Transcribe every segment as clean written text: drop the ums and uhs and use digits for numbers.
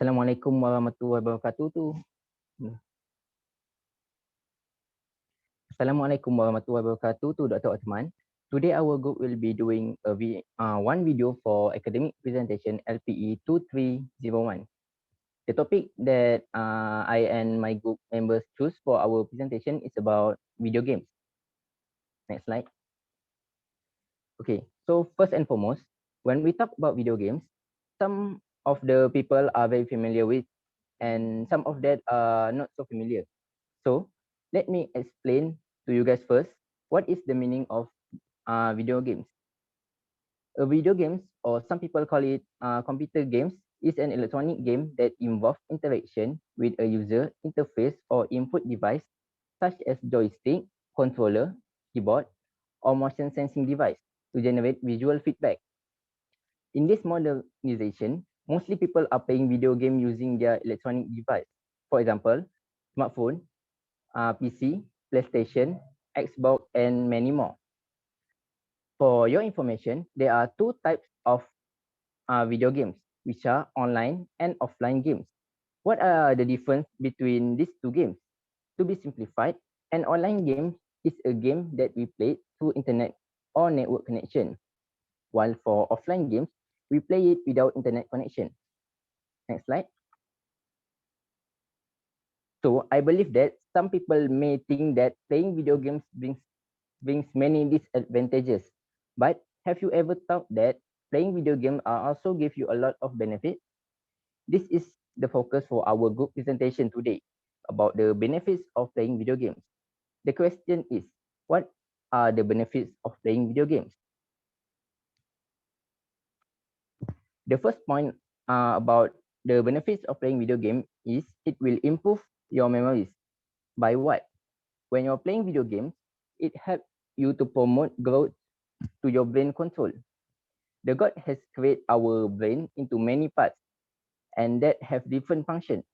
Assalamualaikum warahmatullahi wabarakatuh. Assalamualaikum warahmatullahi wabarakatuh to Dr. Osman. Today our group will be doing one video for academic presentation LPE 2301. The topic that I and my group members choose for our presentation is about video games. Next slide. Okay, so first and foremost, when we talk about video games, some of the people are very familiar with and some of that are not so familiar. So let me explain to you guys first, what is the meaning of video games? A video games, or some people call it computer games, is an electronic game that involves interaction with a user interface or input device, such as joystick, controller, keyboard, or motion sensing device to generate visual feedback. In this modernization, mostly people are playing video game using their electronic device. For example, smartphone, PC, PlayStation, Xbox, and many more. For your information, there are two types of video games, which are online and offline games. What are the difference between these two games? To be simplified, an online game is a game that we play through internet or network connection, while for offline games, we play it without internet connection. Next slide. So I believe that some people may think that playing video games brings many disadvantages. But have you ever thought that playing video games also give you a lot of benefit? This is the focus for our group presentation today about the benefits of playing video games. The question is, what are the benefits of playing video games? The first point about the benefits of playing video game is it will improve your memories. By what? When you're playing video games, it helps you to promote growth to your brain control. The God has created our brain into many parts and that have different functions.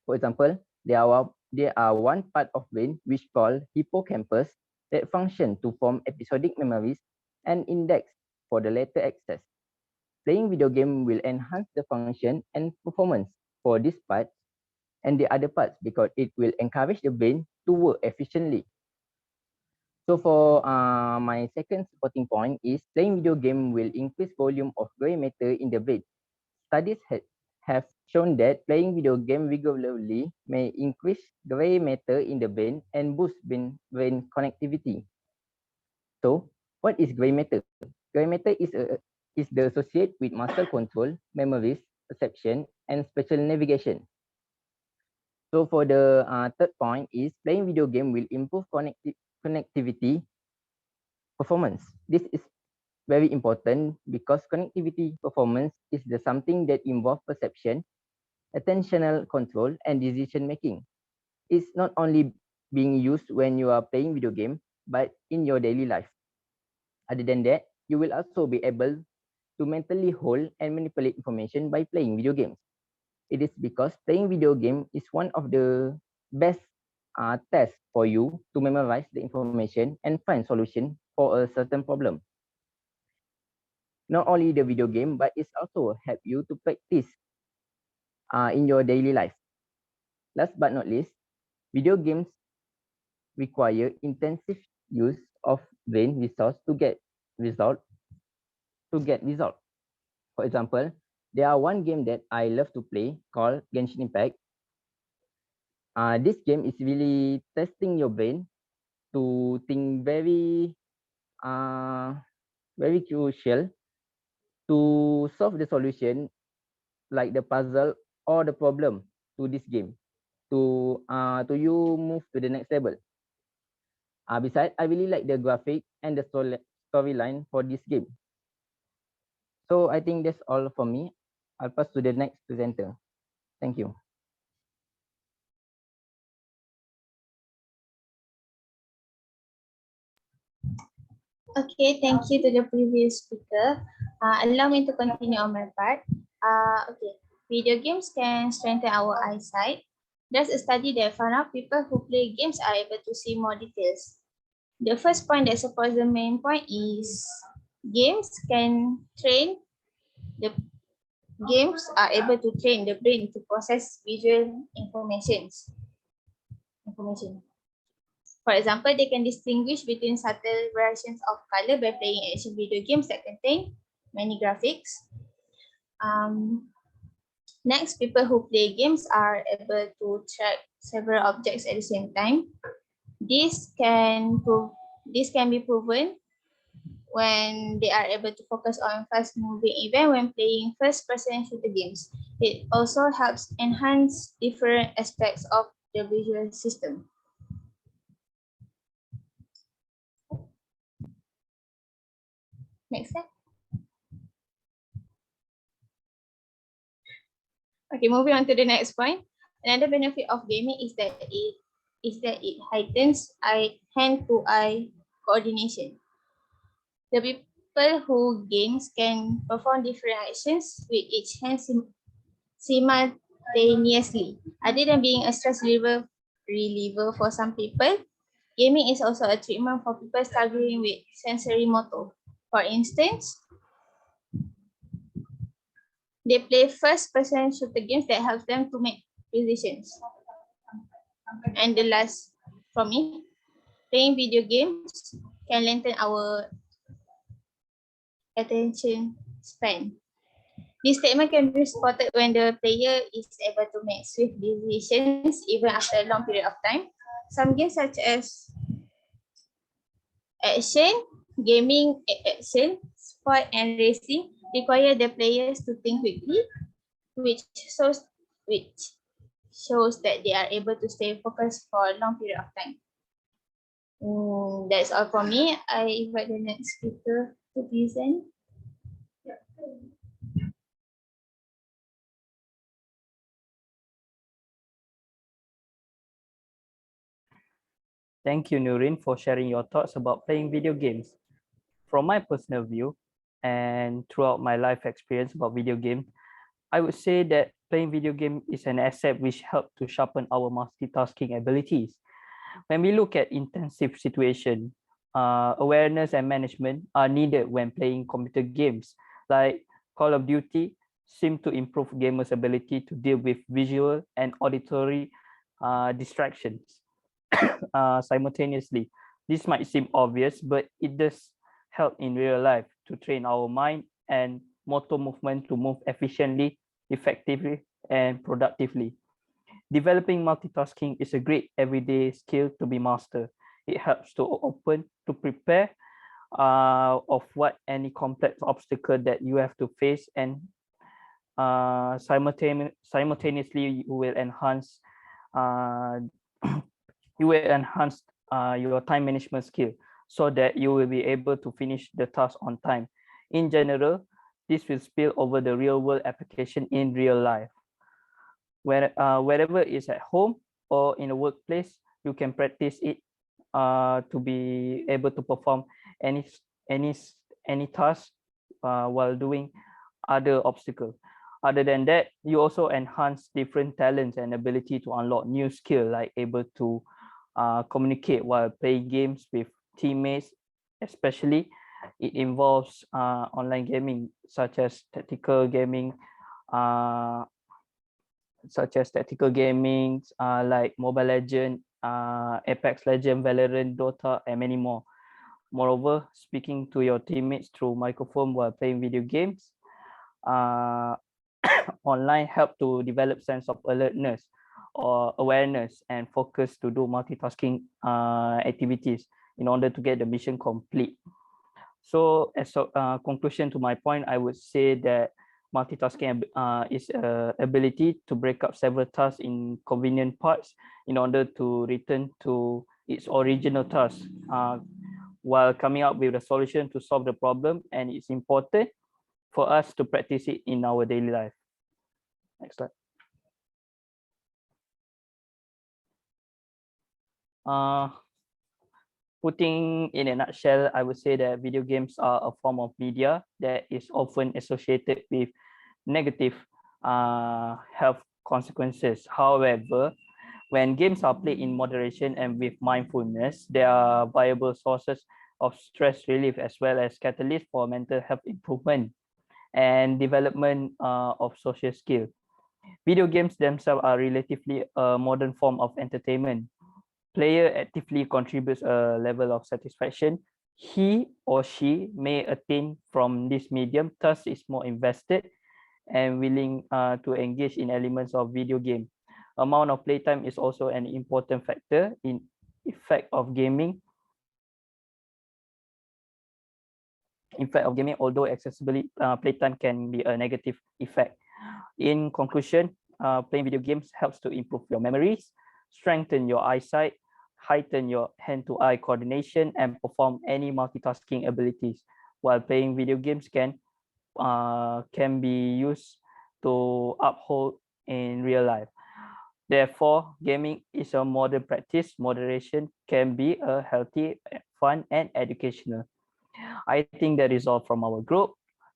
For example, there are one part of brain which called hippocampus that function to form episodic memories and index for the later access. Playing video game will enhance the function and performance for this part and the other parts because it will encourage the brain to work efficiently. So for my second supporting point is playing video game will increase volume of gray matter in the brain. Studies have shown that playing video game regularly may increase gray matter in the brain and boost brain connectivity. So what is gray matter? Gray matter is the associate with muscle control, memories, perception, and spatial navigation. So for the third point is playing video game will improve connectivity performance. This is very important because connectivity performance is something that involves perception, attentional control, and decision making. It's not only being used when you are playing video game, but in your daily life. Other than that, you will also be able to mentally hold and manipulate information by playing video games. It is because playing video game is one of the best tests for you to memorize the information and find solution for a certain problem. Not only the video game, but it's also help you to practice in your daily life. Last but not least, video games require intensive use of brain resource to get result. For example, there are one game that I love to play called Genshin Impact. This game is really testing your brain to think very crucial to solve the solution like the puzzle or the problem to this game to you move to the next level. Besides, I really like the graphic and the storyline for this game. So I think that's all for me. I'll pass to the next presenter. Thank you. Okay, thank you to the previous speaker. Allow me to continue on my part. Okay, video games can strengthen our eyesight. There's a study that found out people who play games are able to see more details. The first point that supports the main point is games can train the games are able to train the brain to process visual information. For example, they can distinguish between subtle variations of color by playing action video games that contain many graphics. Next, people who play games are able to track several objects at the same time. This can be proven when they are able to focus on fast-moving event when playing first-person shooter games. It also helps enhance different aspects of the visual system. Next step. Okay, moving on to the next point. Another benefit of gaming is that it heightens hand-to-eye coordination. The people who games can perform different actions with each hand simultaneously. Other than being a stress reliever for some people, gaming is also a treatment for people struggling with sensory motor. For instance, they play first-person shooter games that helps them to make decisions. And the last from me, playing video games can lengthen our attention span. This statement can be spotted when the player is able to make swift decisions even after a long period of time. Some games such as action, action, sport and racing require the players to think quickly, which shows which shows that they are able to stay focused for a long period of time. That's all for me. I invite the next speaker to present. Thank you, Nurin, for sharing your thoughts about playing video games. From my personal view and throughout my life experience about video games, I would say that playing video game is an asset which helps to sharpen our multitasking abilities. When we look at intensive situation, awareness and management are needed when playing computer games. Like Call of Duty seem to improve gamers' ability to deal with visual and auditory distractions simultaneously. This might seem obvious, but it does help in real life to train our mind and motor movement to move efficiently, effectively, and productively. Developing multitasking is a great everyday skill to be mastered. It helps to prepare of what any complex obstacle that you have to face, and simultaneously you will enhance uh, you will enhance your time management skill so that you will be able to finish the task on time. In general, this will spill over the real world application in real life. Wherever it's at home or in a workplace, you can practice it to be able to perform any any any task while doing other obstacles. Other than that, you also enhance different talents and ability to unlock new skill, like able to communicate while playing games with teammates. Especially it involves online gaming such as tactical gaming, uh, like Mobile Legend, Apex Legend, Valorant, Dota, and many more. Moreover, speaking to your teammates through microphone while playing video games uh, online help to develop sense of alertness or awareness and focus to do multitasking activities in order to get the mission complete. So as a conclusion to my point, I would say that multitasking is ability to break up several tasks in convenient parts in order to return to its original task while coming up with a solution to solve the problem. And it's important for us to practice it in our daily life. Next slide. Putting in a nutshell, I would say that video games are a form of media that is often associated with negative health consequences. However, when games are played in moderation and with mindfulness, they are viable sources of stress relief as well as catalyst for mental health improvement. and development of social skill. Video games themselves are relatively a modern form of entertainment. Player actively contributes a level of satisfaction he or she may attain from this medium, thus is more invested and willing to engage in elements of video game. Amount of playtime is also an important factor in effect of gaming. Although accessibility playtime can be a negative effect. In conclusion, playing video games helps to improve your memories, strengthen your eyesight, heighten your hand-to-eye coordination, and perform any multitasking abilities. While playing video games can be used to uphold in real life. Therefore, gaming is a modern practice. Moderation can be a healthy, fun, and educational. I think that is all from our group.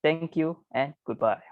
Thank you and goodbye.